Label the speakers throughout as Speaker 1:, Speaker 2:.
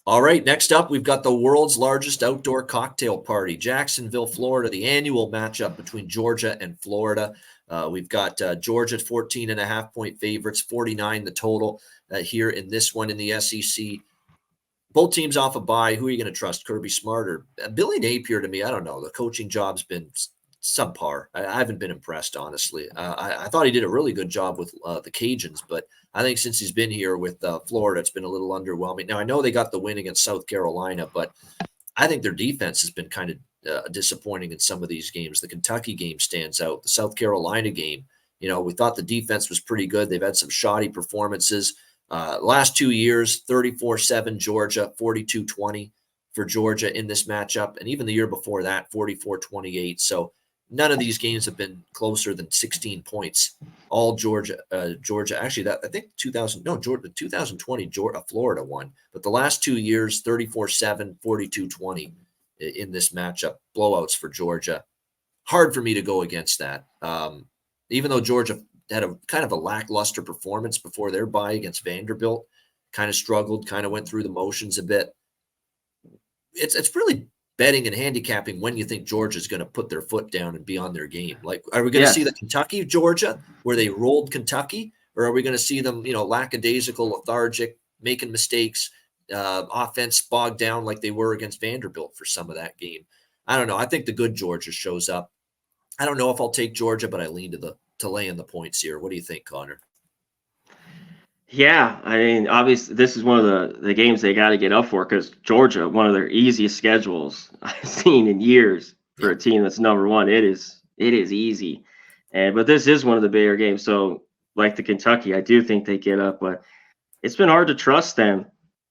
Speaker 1: All right, next up, we've got the world's largest outdoor cocktail party, Jacksonville, Florida, the annual matchup between Georgia and Florida. We've got Georgia 14.5-point favorites, 49 the total here in this one in the SEC. Both teams off a bye. Who are you going to trust, Kirby Smart or Billy Napier? To me, I don't know. The coaching job's been subpar. I haven't been impressed, honestly. I thought he did a really good job with the Cajuns, but I think since he's been here with Florida, it's been a little underwhelming. Now, I know they got the win against South Carolina, but I think their defense has been kind of disappointing in some of these games. The Kentucky game stands out. The South Carolina game, we thought the defense was pretty good. They've had some shoddy performances. Last 2 years, 34-7 Georgia, 42-20 for Georgia in this matchup. And even the year before that, 44-28. So none of these games have been closer than 16 points. All Georgia. Actually, I think 2020 Florida won. But the last 2 years, 34-7, 42-20 in this matchup. Blowouts for Georgia. Hard for me to go against that. Even though Georgia had a kind of a lackluster performance before their bye against Vanderbilt, kind of struggled, kind of went through the motions a bit. It's really betting and handicapping when you think Georgia's going to put their foot down and be on their game. Like, are we going to see the Kentucky Georgia where they rolled Kentucky, or are we going to see them, lackadaisical, lethargic, making mistakes, offense bogged down like they were against Vanderbilt for some of that game? I don't know. I think the good Georgia shows up. I don't know if I'll take Georgia, but I lean to lay in the points here. What do you think, Conor?
Speaker 2: Yeah, I mean, obviously, this is one of the games they got to get up for because Georgia, one of their easiest schedules I've seen in years for a team that's number one. It is easy, but this is one of the bigger games. So, like the Kentucky, I do think they get up, but it's been hard to trust them.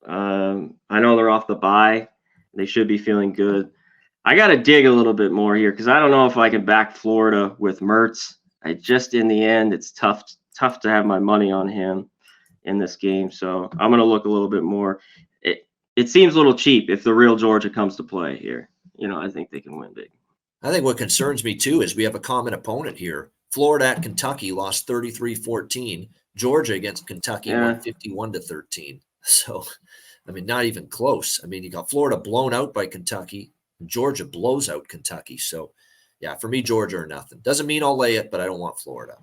Speaker 2: I know they're off the bye; they should be feeling good. I got to dig a little bit more here because I don't know if I can back Florida with Mertz. In the end, it's tough to have my money on him in this game. So I'm going to look a little bit more. It seems a little cheap if the real Georgia comes to play here. I think they can win big.
Speaker 1: I think what concerns me too is we have a common opponent here. Florida at Kentucky lost 33-14. Georgia against Kentucky won 51-13. So, I mean, not even close. I mean, you got Florida blown out by Kentucky. Georgia blows out Kentucky. So, yeah, for me, Georgia or nothing. Doesn't mean I'll lay it, but I don't want Florida.